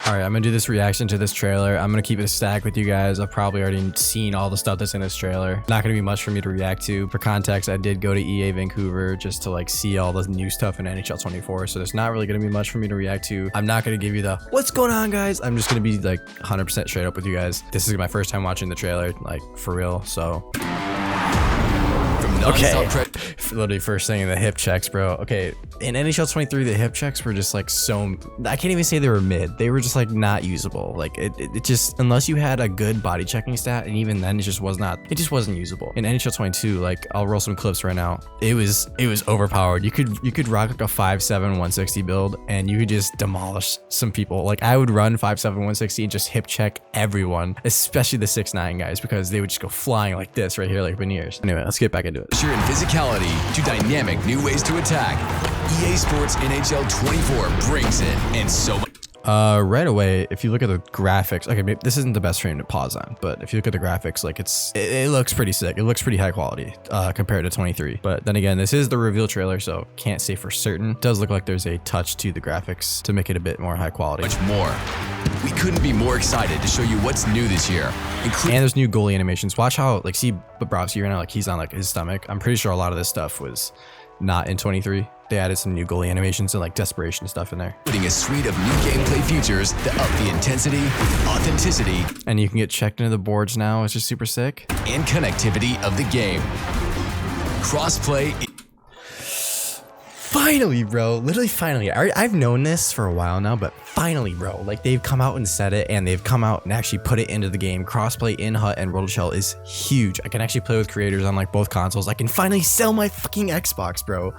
All right, I'm gonna do this reaction to this trailer. I'm gonna keep it a stack with you guys. I've probably already seen all the stuff that's in this trailer. Not gonna be much for me to react to. For context, I did go to EA Vancouver just to like see all the new stuff in NHL 24. So there's not really gonna be much for me to react to. I'm not gonna give you the what's going on, guys. I'm just gonna be like 100% straight up with you guys. This is my first time watching the trailer, like for real. So. Okay, literally first thing in the hip checks, bro. Okay, in NHL 23, the hip checks were just like so, I can't even say they were mid. They were just like not usable. Like it just, unless you had a good body checking stat, and even then it just wasn't usable. In NHL 22, like I'll roll some clips right now. It was overpowered. You could rock like a 5'7", 160 build, and you could just demolish some people. Like I would run 5'7", 160 and just hip check everyone, especially the 6'9" guys, because they would just go flying like this right here, like veneers. Anyway, let's get back into it. You're in physicality to dynamic new ways to attack. EA Sports NHL 24 brings it, and so much. Right away, if you look at the graphics, okay, maybe this isn't the best frame to pause on, but if you look at the graphics, like it looks pretty sick. It looks pretty high quality compared to 23. But then again, this is the reveal trailer, so can't say for certain. It does look like there's a touch to the graphics to make it a bit more high quality. Much more. We couldn't be more excited to show you what's new this year. And there's new goalie animations. Watch how, like, see Bobrovsky right now, like he's on like his stomach. I'm pretty sure a lot of this stuff was not in 23. They added some new goalie animations and like desperation stuff in there. Putting a suite of new gameplay features that up the intensity, authenticity, and you can get checked into the boards now, which is super sick. And connectivity of the game. Crossplay. Finally, bro. Literally finally. I've known this for a while now, but finally, bro. Like they've come out and said it, and they've come out and actually put it into the game. Crossplay in HUT and RotoShell is huge. I can actually play with creators on like both consoles. I can finally sell my fucking Xbox, bro.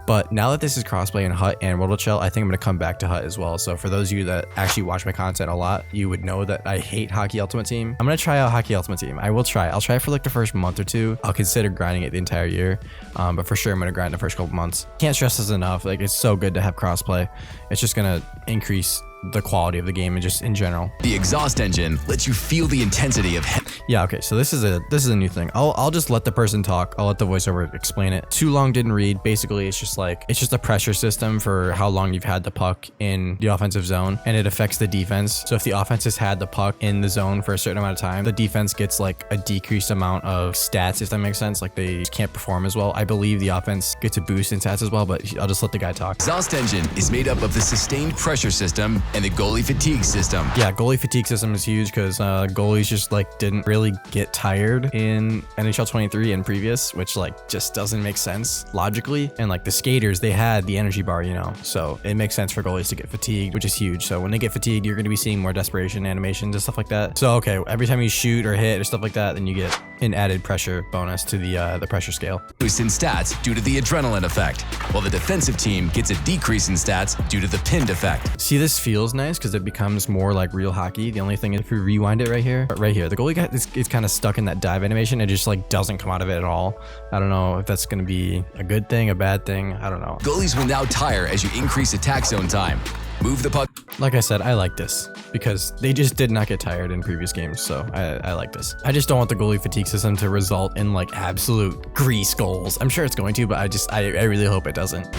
But now that this is crossplay in HUT and RotoShell, I think I'm gonna come back to HUT as well. So for those of you that actually watch my content a lot, you would know that I hate Hockey Ultimate Team. I'm gonna try out Hockey Ultimate Team. I'll try it for like the first month or two. I'll consider grinding it the entire year. But for sure I'm gonna grind the first couple months. Can't stress this enough. Like it's so good to have crossplay. It's just gonna increase the quality of the game and just in general. The exhaust engine lets you feel the intensity of yeah, okay, so this is a new thing. I'll just let the person talk. I'll let the voiceover explain it. Too long didn't read. Basically, it's just a pressure system for how long you've had the puck in the offensive zone, and it affects the defense. So if the offense has had the puck in the zone for a certain amount of time, the defense gets like a decreased amount of stats, if that makes sense. Like they just can't perform as well. I believe the offense gets a boost in stats as well, but I'll just let the guy talk. Exhaust engine is made up of the sustained pressure system and the goalie fatigue system. Yeah, goalie fatigue system is huge because goalies just like didn't really get tired in NHL 23 and previous, which like just doesn't make sense logically. And like the skaters, they had the energy bar, you know, so it makes sense for goalies to get fatigued, which is huge. So when they get fatigued, you're going to be seeing more desperation animations and stuff like that. So okay, every time you shoot or hit or stuff like that, then you get an added pressure bonus to the pressure scale. Boost in stats due to the adrenaline effect, while the defensive team gets a decrease in stats due to the pinned effect. See, this feels nice because it becomes more like real hockey. The only thing is if you rewind it right here, the goalie guy is kind of stuck in that dive animation. It just like doesn't come out of it at all. I don't know if that's going to be a good thing, a bad thing. I don't know. Goalies will now tire as you increase attack zone time. Move the puck. Like I said, I like this because they just did not get tired in previous games. So I like this. I just don't want the goalie fatigue system to result in like absolute grease goals. I'm sure it's going to, but I really hope it doesn't.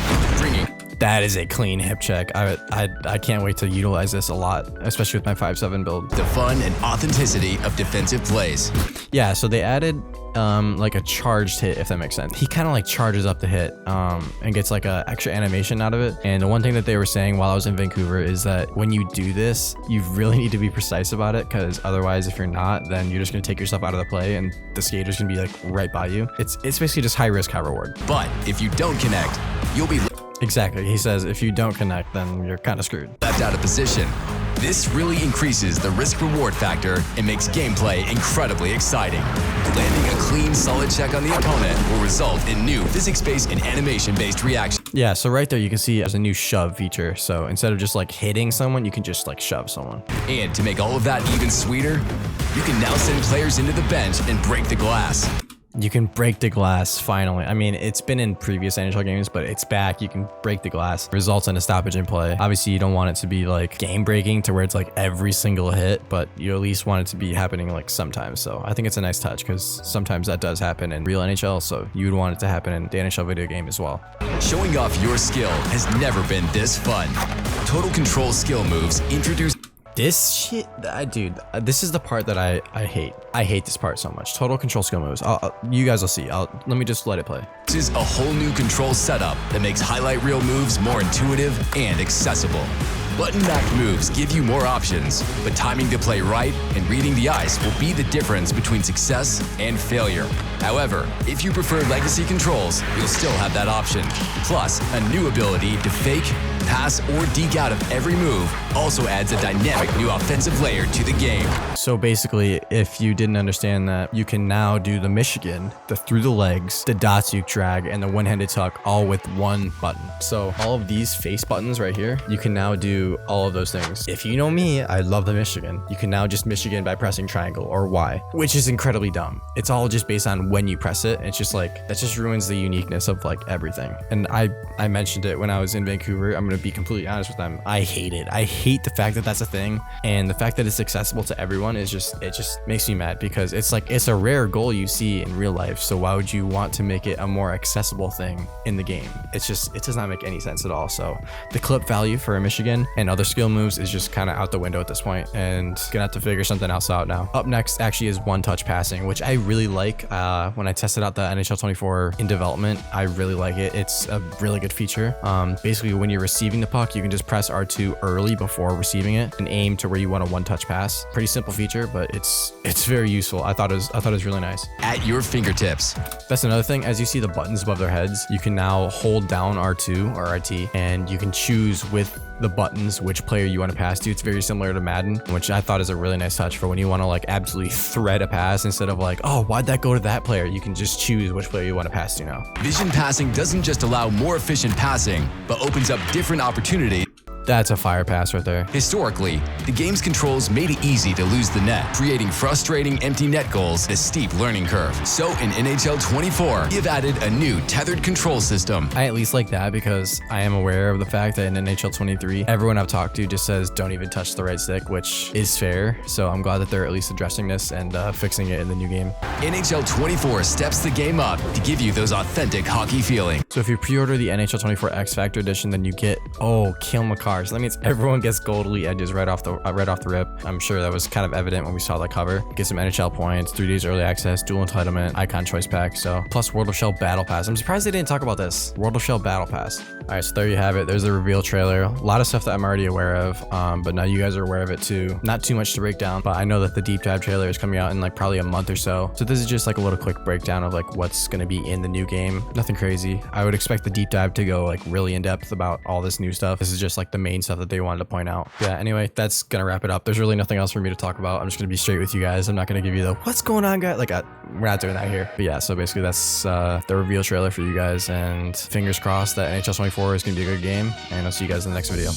That is a clean hip check. I can't wait to utilize this a lot, especially with my 5'7" build. The fun and authenticity of defensive plays. Yeah, so they added like a charged hit, if that makes sense. He kind of like charges up the hit and gets like a extra animation out of it. And the one thing that they were saying while I was in Vancouver is that when you do this, you really need to be precise about it, because otherwise if you're not, then you're just gonna take yourself out of the play and the skater's gonna be like right by you. It's basically just high risk, high reward. But if you don't connect, you'll be exactly. He says if you don't connect, then you're kind of screwed. Left out of position. This really increases the risk-reward factor and makes gameplay incredibly exciting. Landing a clean, solid check on the opponent will result in new physics-based and animation-based reactions. Yeah, so right there you can see there's a new shove feature. So instead of just like hitting someone, you can just like shove someone. And to make all of that even sweeter, you can now send players into the bench and break the glass. You can break the glass finally. I mean, it's been in previous NHL games, but it's back. You can break the glass. Results in a stoppage in play. Obviously, you don't want it to be like game breaking to where it's like every single hit, but you at least want it to be happening like sometimes. So I think it's a nice touch because sometimes that does happen in real NHL. So you would want it to happen in the NHL video game as well. Showing off your skill has never been this fun. Total Control skill moves introduced. This shit, dude, this is the part that I hate. I hate this part so much. Total Control skill moves. You guys will see. Let me just let it play. This is a whole new control setup that makes highlight reel moves more intuitive and accessible. Button-backed moves give you more options, but timing to play right and reading the ice will be the difference between success and failure. However, if you prefer legacy controls, you'll still have that option. Plus, a new ability to fake, pass, or deke out of every move also adds a dynamic new offensive layer to the game. So basically, if you didn't understand that, you can now do the Michigan, the through the legs, the Datsuk drag, and the one-handed tuck all with one button. So all of these face buttons right here, you can now do all of those things. If you know me, I love the Michigan. You can now just Michigan by pressing triangle or Y, which is incredibly dumb. It's all just based on when you press it. It's just like, that just ruins the uniqueness of like everything. And I mentioned it when I was in Vancouver. I'm going to be completely honest with them. I hate it. I hate the fact that that's a thing. And the fact that it's accessible to everyone is just, it just makes me mad because it's like, it's a rare goal you see in real life. So why would you want to make it a more accessible thing in the game? It's just, it does not make any sense at all. So the clip value for a Michigan and other skill moves is just kind of out the window at this point, and gonna have to figure something else out now. Up next actually is one touch passing, which I really like. When I tested out the NHL 24 in development, I really like it. It's a really good feature. Basically when you're receiving the puck, you can just press R2 early before receiving it and aim to where you want a one touch pass. Pretty simple feature, but it's very useful. I thought it was really nice. At your fingertips. That's another thing. As you see the buttons above their heads, you can now hold down R2 or RT, and you can choose with the buttons which player you want to pass to. It's very similar to Madden, which I thought is a really nice touch for when you want to like absolutely thread a pass instead of like, oh, why'd that go to that player? You can just choose which player you want to pass to now. Vision passing doesn't just allow more efficient passing, but opens up different opportunities. That's a fire pass right there. Historically, the game's controls made it easy to lose the net, creating frustrating empty net goals, a steep learning curve. So in NHL 24, we have added a new tethered control system. I at least like that because I am aware of the fact that in NHL 23, everyone I've talked to just says don't even touch the right stick, which is fair. So I'm glad that they're at least addressing this and fixing it in the new game. NHL 24 steps the game up to give you those authentic hockey feelings. So if you pre-order the NHL 24 X Factor edition, then you get, Kill McCarr. So that means everyone gets gold elite edges right off the rip. I'm sure that was kind of evident when we saw that cover. Get some NHL points, 3 days early access, dual entitlement, icon choice pack. So plus World of Shell Battle Pass. I'm surprised they didn't talk about this. World of Shell Battle Pass. All right, so there you have it. There's the reveal trailer. A lot of stuff that I'm already aware of, but now you guys are aware of it too. Not too much to break down, but I know that the deep dive trailer is coming out in like probably a month or so. So this is just like a little quick breakdown of like what's going to be in the new game. Nothing crazy. I would expect the deep dive to go like really in depth about all this new stuff. This is just like the main stuff that they wanted to point out. Yeah, anyway, that's gonna wrap it up. There's really nothing else for me to talk about. I'm just gonna be straight with you guys. I'm not gonna give you the what's going on, guys. Like, we're not doing that here. But yeah, so basically that's the reveal trailer for you guys, and fingers crossed that NHL 24 is gonna be a good game, and I'll see you guys in the next video.